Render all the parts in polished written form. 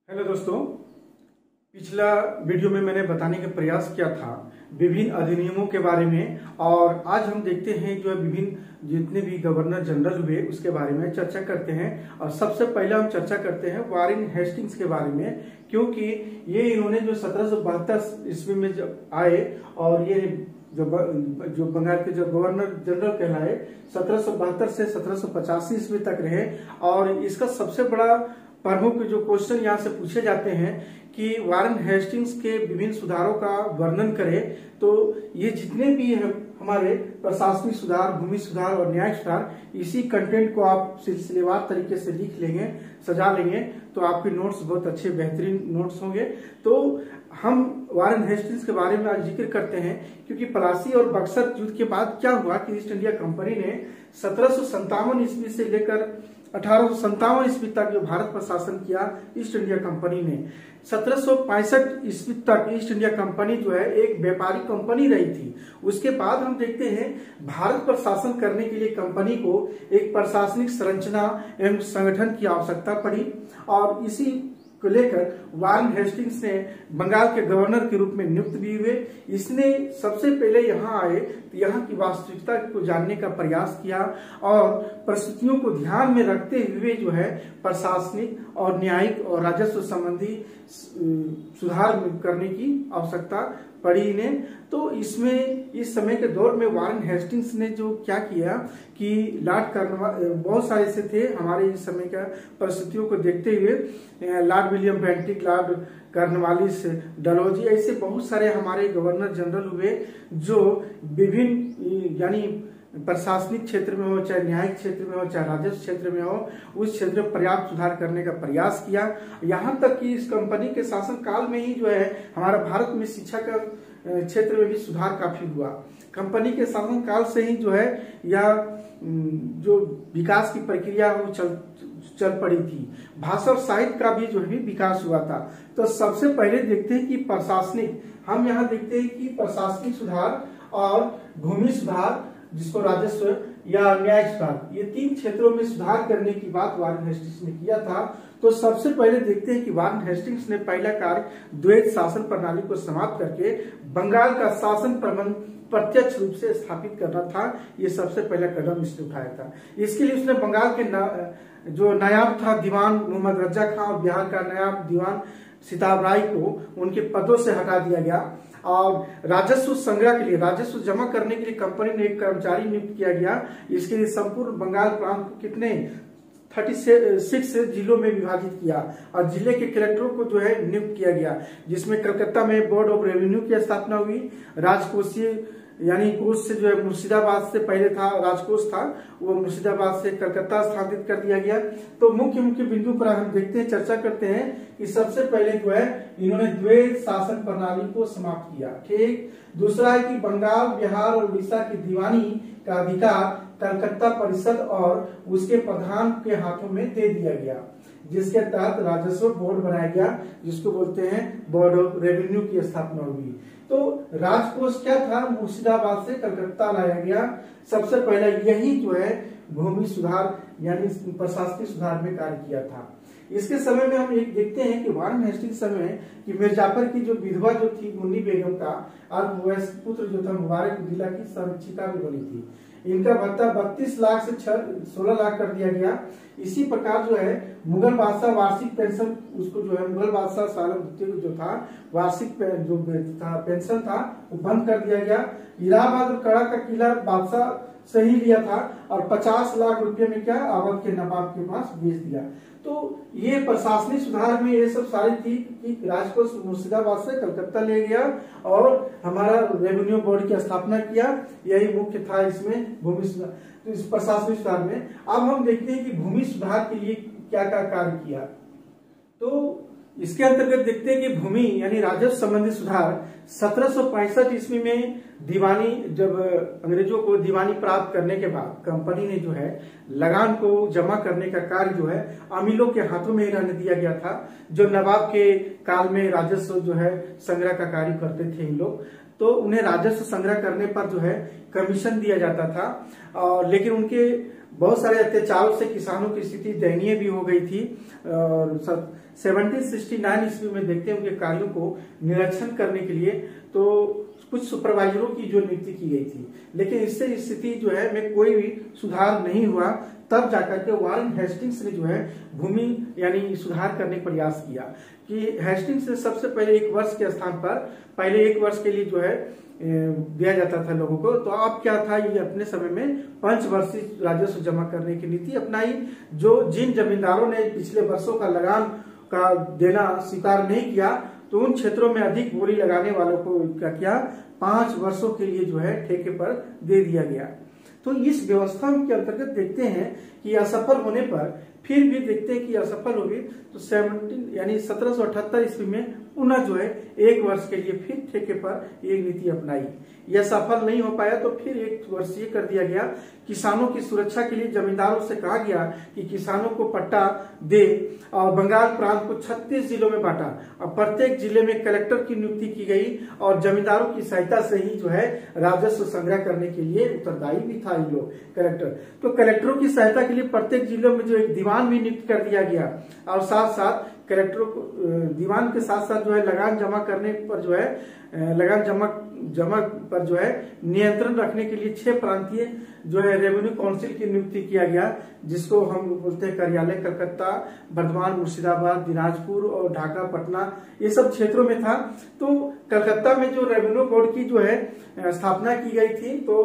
Hello दोस्तों, पिछला video में मैंने बताने का प्रयास किया था विभिन्न अधिनियमों के बारे में। और आज हम देखते हैं जो विभिन्न जितने भी गवर्नर जनरल हुए उसके बारे में चर्चा करते हैं। और सबसे पहले हम चर्चा करते हैं वारेन हेस्टिंग्स के बारे में, क्योंकि ये इन्होंने जो 1772 ईस्वी में जब आए और ये जो बंगाल के जो गवर्नर जनरल कहलाए 1772 से 1785 ईस्वी तक रहे। और इसका सबसे बड़ा प्रमुख जो क्वेश्चन यहाँ से पूछे जाते हैं कि वारेन हेस्टिंग्स के विभिन्न सुधारों का वर्णन करें। तो ये जितने भी है हमारे प्रशासनिक सुधार, भूमि सुधार और न्याय सुधार, इसी कंटेंट को आप सिलसिलेवार तरीके से लिख लेंगे, सजा लेंगे तो आपके नोट्स बहुत अच्छे बेहतरीन नोट्स होंगे। तो हम वारेन हेस्टिंग्स के बारे में आज जिक्र करते हैं, क्योंकि प्लासी और बक्सर युद्ध के बाद क्या हुआ कि ईस्ट इंडिया कंपनी ने 1757 ईस्वी से लेकर 1857 ईस्वी तक जो भारत पर शासन किया ईस्ट इंडिया कंपनी ने। 1765 ईस्वी तक ईस्ट इंडिया कंपनी जो है एक व्यापारिक कंपनी रही थी। उसके बाद हम देखते हैं भारत पर शासन करने के लिए कंपनी को एक प्रशासनिक संरचना एवं संगठन की आवश्यकता पड़ी। और इसी को लेकर वारेन हेस्टिंग्स ने बंगाल के गवर्नर के रूप में नियुक्त भी हुए। इसने सबसे पहले यहाँ आए तो यहाँ की वास्तविकता को जानने का प्रयास किया और परिस्थितियों को ध्यान में रखते हुए जो है प्रशासनिक और न्यायिक और राजस्व संबंधी सुधार करने की आवश्यकता पड़ी इन्हें। तो इसमें इस समय के दौर में वारेन हेस्टिंग्स ने जो क्या किया कि लॉर्ड कार्नवालिस, बहुत सारे ऐसे थे हमारे इस समय का परिस्थितियों को देखते हुए, Lord William Bentinck, Lord Cornwallis, Dalhousie, ऐसे बहुत सारे हमारे गवर्नर जनरल हुए जो विभिन्न यानी प्रशासनिक क्षेत्र में हो, चाहे न्यायिक क्षेत्र में हो, चाहे राजस्व क्षेत्र में हो, उस क्षेत्र में पर्याप्त सुधार करने का प्रयास किया। यहाँ तक कि इस कंपनी के शासन काल में ही जो है हमारा भारत में शिक्षा का क्षेत्र में भी सुधार काफी हुआ। कंपनी के शासन काल से ही जो है यह जो विकास की प्रक्रिया वो चल पड़ी थी। भाषा और साहित्य का भी जो है विकास हुआ था। तो सबसे पहले देखते हैं कि प्रशासनिक, हम यहाँ देखते हैं कि प्रशासनिक सुधार और भूमि सुधार, जिसको राजस्व या न्याय सुधार, ये तीन क्षेत्रों में सुधार करने की बात वारेन हेस्टिंग्स ने किया था। तो सबसे पहले देखते हैं कि वारेन हेस्टिंग्स ने पहला कार्य द्वैत शासन प्रणाली को समाप्त करके बंगाल का शासन प्रबंध प्रत्यक्ष रूप से स्थापित करना था। ये सबसे पहला कदम इसने उठाया था। इसके लिए उसने बंगाल के जो नायाब था दीवान मोहम्मद रजा खां और बिहार का नायाब दीवान सिताब राय को उनके पदों से हटा दिया गया। और राजस्व संग्रह के लिए, राजस्व जमा करने के लिए कंपनी ने एक कर्मचारी नियुक्त किया गया। इसके लिए संपूर्ण बंगाल प्रांत को कितने 36 जिलों में विभाजित किया और जिले के कलेक्टरों को जो है नियुक्त किया गया, जिसमें कलकत्ता में बोर्ड ऑफ रेवेन्यू की स्थापना हुई। राजकोषीय यानी कोष से जो है मुर्शिदाबाद से पहले था, राजकोष था, वो मुर्शिदाबाद से कलकत्ता स्थापित कर दिया गया। तो मुख्य मुख्य बिंदु पर हम देखते हैं, चर्चा करते हैं कि सबसे पहले जो है इन्होंने द्वैत शासन प्रणाली को समाप्त किया। ठीक। दूसरा है कि बंगाल, बिहार और उड़ीसा की दीवानी का अधिकार कलकत्ता परिषद और उसके प्रधान के हाथों में दे दिया गया, जिसके तहत राजस्व बोर्ड बनाया गया, जिसको बोलते हैं बोर्ड ऑफ रेवेन्यू की स्थापना हुई। तो राजकोष क्या था, मुर्शिदाबाद से कलकत्ता लाया गया। सबसे पहले यही जो है भूमि सुधार यानी प्रशासनिक सुधार में कार्य किया था। इसके समय में हम एक देखते हैं कि वारेन हेस्टिंग्स समय कि मिर्जापुर की जो विधवा जो थी मुन्नी बेगम का अल्पवयस्क पुत्र जो था मुबारक उद्दीला की संरक्षिका भी बनी थी। इनका भत्ता 32 लाख से 16 लाख कर दिया गया। इसी प्रकार जो है मुगल बादशाह वार्षिक पेंशन, उसको जो है मुगल बादशाह सालम द्वितीय जो था वार्षिक जो पेंशन था वो बंद कर दिया गया। इलाहाबाद और कड़ा का किला बादशाह से ही लिया था और 50 लाख रुपए में क्या अवध के नवाब के पास बेच दिया। तो ये प्रशासनिक सुधार में ये सब सारी थी कि राजकोष मुर्शिदाबाद से कलकत्ता ले गया और हमारा रेवेन्यू बोर्ड की स्थापना किया। यही मुख्य था इसमें भूमि सुधार, तो इस प्रशासनिक सुधार में। अब हम देखते हैं कि भूमि सुधार के लिए क्या क्या कार्य किया। तो इसके अंतर्गत देखते हैं कि भूमि यानी राजस्व संबंधी सुधार 1765 ईस्वी में दीवानी, जब अंग्रेजों को दीवानी प्राप्त करने के बाद कंपनी ने जो है लगान को जमा करने का कार्य जो है अमीलों के हाथों में ही रहने दिया गया था, जो नवाब के काल में राजस्व जो है संग्रह का कार्य करते थे इन लोग। तो उन्हें राजस्व संग्रह करने पर जो है कमीशन दिया जाता था। और लेकिन उनके बहुत सारे अत्याचारों से किसानों की स्थिति दयनीय भी हो गई थी। और 1769 ईस्वी में देखते हैं उनके कार्यों को निरीक्षण करने के लिए तो कुछ सुपरवाइजरों की जो नियुक्ति की गई थी, लेकिन इससे स्थिति जो है में कोई भी सुधार नहीं हुआ। तब जाकर के वारेन हेस्टिंग्स ने जो है भूमि यानी सुधार करने का प्रयास किया कि हेस्टिंग्स ने सबसे पहले 1 वर्ष के स्थान पर पहले 1 वर्ष के लिए जो है दिया जाता था लोगों को। तो अब क्या था, ये अपने समय में 5 वर्षीय राजस्व जमा करने की नीति अपनाई। जो जिन जमींदारों ने पिछले वर्षों का लगान का देना स्वीकार नहीं किया तो उन क्षेत्रों में अधिक बोली लगाने वालों को क्या किया, 5 वर्षों के लिए जो है ठेके पर दे दिया गया। तो इस व्यवस्था के अंतर्गत देखते हैं कि असफल होने पर फिर भी देखते हैं कि असफल होगी तो 1778 ईस्वी में पुनः जो है 1 वर्ष के लिए फिर ठेके पर एक नीति अपनाई। यह सफल नहीं हो पाया तो फिर 1 वर्षीय कर दिया गया। किसानों की सुरक्षा के लिए जमींदारों से कहा गया कि किसानों को पट्टा दे और बंगाल प्रांत को 36 जिलों में बांटा और प्रत्येक जिले में कलेक्टर की नियुक्ति की गई और जमींदारों की सहायता से ही जो है राजस्व संग्रह करने के लिए उत्तरदायी भी था ये लोग कलेक्टर। तो कलेक्टरों की सहायता के लिए प्रत्येक जिलों में जो एक दीवान भी नियुक्त कर दिया गया और साथ साथ कलेक्टरों को दीवान के साथ साथ जो है लगान जमा करने पर जो है लगान जमा पर जो है नियंत्रण रखने के लिए 6 प्रांतीय जो है रेवेन्यू काउंसिल की नियुक्ति किया गया, जिसको हम बोलते हैं कार्यालय कलकत्ता, बर्धमान, मुर्शिदाबाद, दिनाजपुर और ढाका, पटना, ये सब क्षेत्रों में था। तो कलकत्ता में जो रेवेन्यू बोर्ड की जो है स्थापना की गई थी तो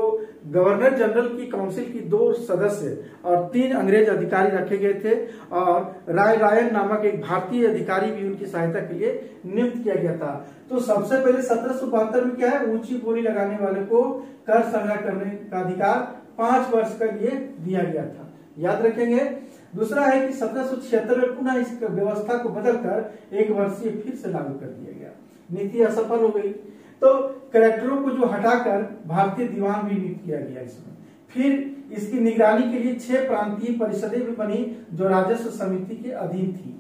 गवर्नर जनरल की काउंसिल की 2 सदस्य और 3 अंग्रेज अधिकारी रखे गए थे और राय रायन नामक एक भारतीय अधिकारी भी उनकी सहायता के लिए नियुक्त किया गया था। तो सबसे पहले 1772 में क्या है, ऊंची बोली लगाने वाले को कर संग्रह करने का अधिकार 5 वर्ष के लिए दिया गया था, याद रखेंगे। दूसरा है कि 1776 में पुनः इस व्यवस्था को बदलकर 1 वर्षीय फिर से लागू कर दिया गया। नीति असफल हो गई तो कलेक्टरों को जो हटाकर भारतीय दीवान भी नियुक्त किया गया इसमें। फिर इसकी निगरानी के लिए 6 प्रांतीय परिषदें भी बनी जो राजस्व समिति के अधीन थी।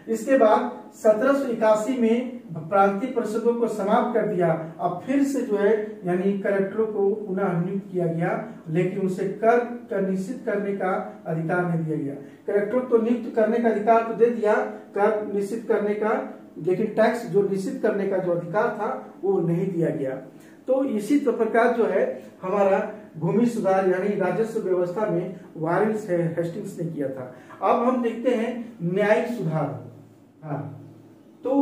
इसके बाद 1781 में प्रांतीय परिषदों को समाप्त कर दिया। अब फिर से जो है यानी कलेक्टरों को पुनः नियुक्त किया गया, लेकिन उसे कर का निश्चित करने का अधिकार नहीं दिया गया। कलेक्टरों को नियुक्त करने का अधिकार तो दे दिया, कर निश्चित करने का, लेकिन टैक्स जो निश्चित करने का जो अधिकार था वो नहीं दिया गया। तो इसी प्रकार जो है हमारा भूमि सुधार यानी राजस्व व्यवस्था में वारेन हेस्टिंग्स ने किया था। अब हम देखते हैं न्यायिक सुधार। हाँ, तो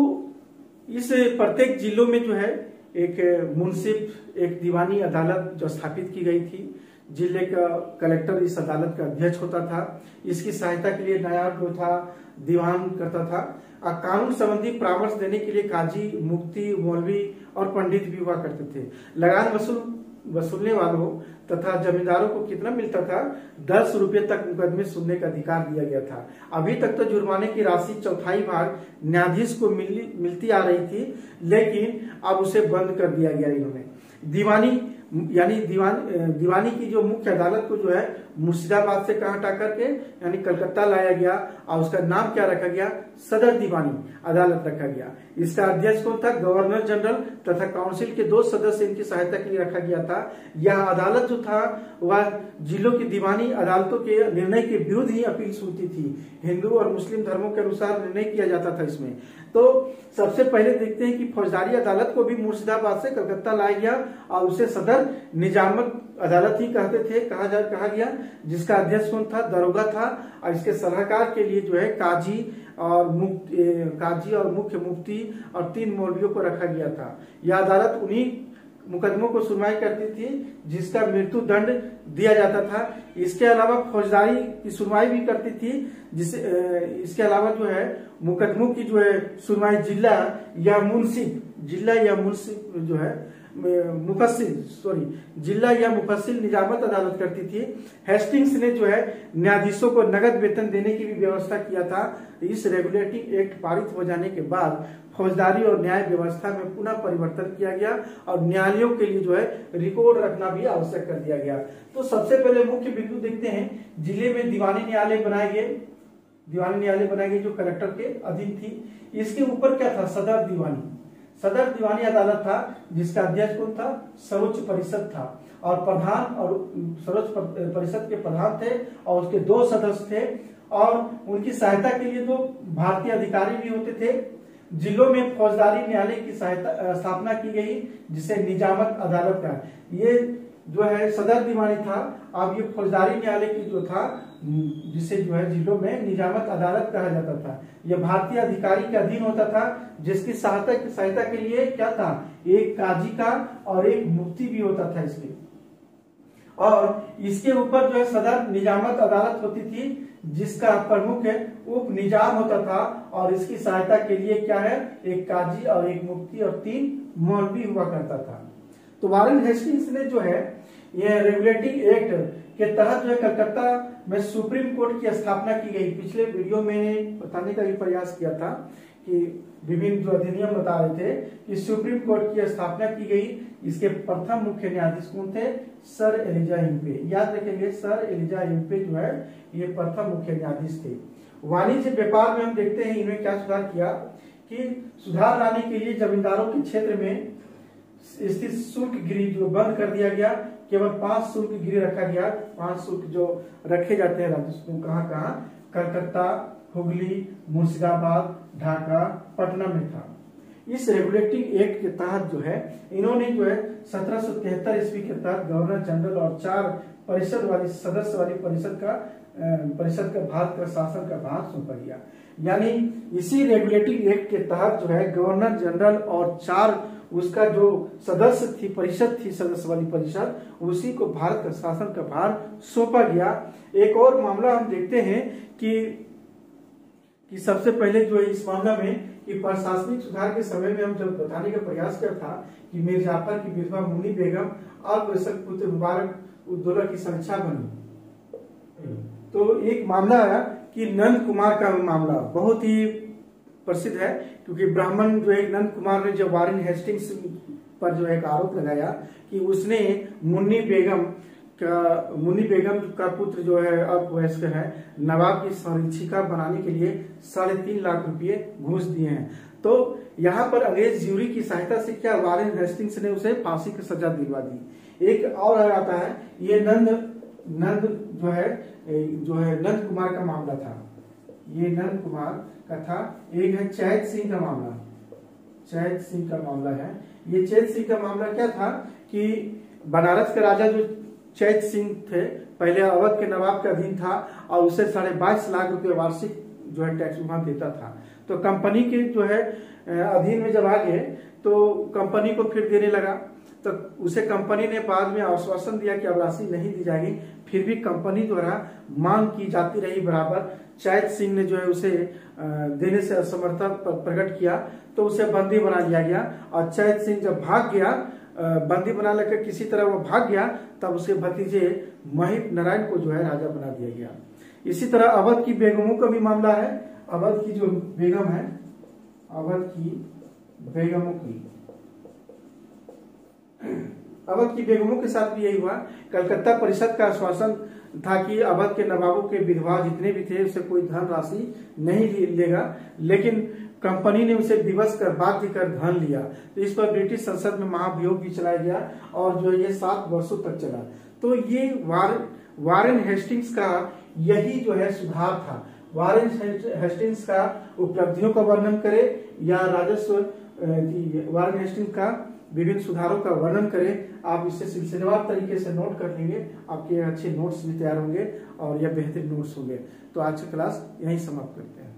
इस प्रत्येक जिलों में जो है एक मुंसिफ, एक दीवानी अदालत जो स्थापित की गई थी। जिले का कलेक्टर इस अदालत का अध्यक्ष होता था। इसकी सहायता के लिए नायब जो था दीवान करता था। कानून संबंधी परामर्श देने के लिए काजी, मुफ्ती, मौलवी और पंडित भी हुआ करते थे। लगान वसूलने वालों तथा जमींदारों को कितना मिलता था, 10 रुपये तक मुकदमे सुनने का अधिकार दिया गया था। अभी तक तो जुर्माने की राशि 1/4 भाग न्यायाधीश को मिलती आ रही थी, लेकिन अब उसे बंद कर दिया गया इन्होंने। दीवानी यानी दीवानी की जो मुख्य अदालत को जो है मुर्शिदाबाद से कहा हटा करके यानी कलकत्ता लाया गया और उसका नाम क्या रखा गया, सदर दीवानी अदालत रखा गया। इसका अध्यक्ष कौन था, गवर्नर जनरल तथा काउंसिल के 2 सदस्य इनकी सहायता के लिए रखा गया था। यह अदालत जो था वह जिलों की दीवानी अदालतों के निर्णय के विरुद्ध ही अपील सुनती थी। हिंदू और मुस्लिम धर्मों के अनुसार निर्णय किया जाता था इसमें। तो सबसे पहले देखते हैं कि फौजदारी अदालत को भी मुर्शिदाबाद से कलकत्ता लाया गया और उसे सदर निजामत अदालत ही कहते थे, कहा गया, जिसका अध्यक्ष कौन था, दरोगा था। और इसके सलाहकार के लिए जो है काजी और मुख्य मुफ्ती और 3 मौलवियों को रखा गया था। यह अदालत उन्हीं मुकदमों को सुनवाई करती थी जिसका मृत्यु दंड दिया जाता था। इसके अलावा फौजदारी की सुनवाई भी करती थी, इसके अलावा जो है मुकदमों की जो है सुनवाई जिला या मुंसिफ जो है जिला या मुफस्सिल निजामत अदालत करती थी। हेस्टिंग्स ने जो है न्यायाधीशों को नगद वेतन देने की भी व्यवस्था किया था। इस रेगुलेटिंग एक्ट पारित हो जाने के बाद फौजदारी और न्याय व्यवस्था में पुनः परिवर्तन किया गया और न्यायालयों के लिए जो है रिकॉर्ड रखना भी आवश्यक कर दिया गया। तो सबसे पहले मुख्य बिंदु देखते हैं, जिले में दीवानी न्यायालय बनाए गए जो कलेक्टर के अधीन थी। इसके ऊपर क्या था, सदर दीवानी अदालत था जिसका अध्यक्ष कौन था, सर्वोच्च परिषद था। और प्रधान और सर्वोच्च परिषद के प्रधान थे और उसके 2 सदस्य थे और उनकी सहायता के लिए 2 भारतीय अधिकारी भी होते थे। जिलों में फौजदारी न्यायालय की स्थापना की गई जिसे निजामत अदालत का, ये जो है सदर दीवानी था, अब ये फौजदारी न्यायालय की जो था जिसे जो है जिलों में निजामत अदालत कहा जाता था। यह भारतीय अधिकारी के अधीन होता था जिसकी सहायता के लिए क्या था, एक काजी का और एक मुफ्ती भी होता था इसके, और इसके ऊपर जो है सदर निजामत अदालत होती थी जिसका प्रमुख उप निजाम होता था और इसकी सहायता के लिए क्या है, एक काजी और एक मुफ्ती और 3 मौलवी हुआ करता था। तो वारेन हेस्टिंग्स ने जो है यह रेगुलेटिंग एक्ट के तहत जो है कलकत्ता में सुप्रीम कोर्ट की स्थापना की गई। पिछले वीडियो में बताने का भी प्रयास किया था कि विभिन्न जो अधिनियम बता रहे थे कि सुप्रीम कोर्ट की स्थापना की गई। इसके प्रथम मुख्य न्यायाधीश कौन थे, सर एलिजा इम्पे। याद रखेंगे सर एलिजा इम्पे जो है ये प्रथम मुख्य न्यायाधीश थे। वाणिज्य व्यापार में हम देखते हैं इन्होंने क्या सुधार किया कि सुधार लाने के लिए जमींदारों के क्षेत्र में स्थित शुल्क गृह जो बंद कर दिया गया, केवल 5 शुल्क गृह रखा गया। 5 शुल्क जो रखे जाते हैं राजस्थान कहाँ कहाँ, कलकत्ता, हुगली, मुर्शिदाबाद, ढाका, पटना में था। इस रेगुलेटिंग एक्ट के तहत जो है इन्होंने जो है 1773 ईस्वी के तहत गवर्नर जनरल और 4 सदस्य वाली परिषद का भारत का शासन का भार सौंपा गया। यानी इसी रेगुलेटिंग एक्ट के तहत जो है गवर्नर जनरल और 4 उसका जो सदस्य थी परिषद थी, सदस्य वाली परिषद, उसी को भारत का शासन का भार सौंपा गया। एक और मामला हम देखते हैं कि सबसे पहले जो है इस मामला में कि प्रशासनिक सुधार के समय में हम जब बताने का प्रयास किया था कि मीर जाफर की विधवा मुन्नी बेगम और पुत्र मुबारक उद्दौला की संख्या बनी। तो एक मामला आया कि नंद कुमार का मामला बहुत ही प्रसिद्ध है क्योंकि ब्राह्मण जो है नंद कुमार ने जब वारेन हेस्टिंग्स पर जो एक आरोप लगाया कि उसने मुन्नी बेगम का पुत्र जो है अल्पवयस्क है, नवाब की संरक्षिका बनाने के लिए 3.5 लाख रुपए घूस दिए हैं। तो यहाँ पर अंग्रेज ज्यूरी की सहायता से क्या वारेन हेस्टिंग्स ने उसे फांसी की सजा दिलवा दी। एक और आता है ये नंद जो है नंद कुमार का मामला था, ये नंद कुमार का था। एक है चैत सिंह का मामला, चैत सिंह का मामला है। ये चैत सिंह का मामला क्या था कि बनारस का राजा जो चैत सिंह थे पहले अवध के नवाब के अधीन था और उसे 22.5 लाख रुपए वार्षिक जो है टैक्स वहां देता था। तो कंपनी के जो है अधीन में जब आ गए तो कंपनी को फिर देने लगा, तो उसे कंपनी ने बाद में आश्वासन दिया कि अब राशि नहीं दी जाएगी, फिर भी कंपनी द्वारा मांग की जाती रही बराबर। चैत सिंह ने जो है उसे देने से असमर्थता प्रकट किया तो उसे बंदी बना लिया गया और चैत सिंह जब भाग गया, बंदी बना लेकर किसी तरह वो भाग गया, तब उसके भतीजे महिप नारायण को जो है राजा बना दिया गया। इसी तरह अवध की बेगमों का भी मामला है। अवध की जो बेगम है, अवध की बेगमों के साथ भी यही हुआ। कलकत्ता परिषद का आश्वासन था कि अवध के नवाबों के विधवा जितने भी थे उससे कोई धन राशि नहीं लेगा, लेकिन कंपनी ने उसे विवश कर बाध्य कर धन लिया। तो इस पर ब्रिटिश संसद में महाभियोग भी चलाया गया और जो ये 7 वर्षों तक चला। तो ये वारेन हेस्टिंग्स का यही जो है सुधार था। वारेन हेस्टिंग्स का उपलब्धियों का वर्णन करे या राजस्व वारेन हेस्टिंग्स का विभिन्न सुधारों का वर्णन करें, आप इसे सिलसिलेवार तरीके से नोट कर लेंगे, आपके अच्छे नोट्स भी तैयार होंगे और यह बेहतरीन नोट्स होंगे। तो आज की क्लास यहीं समाप्त करते हैं।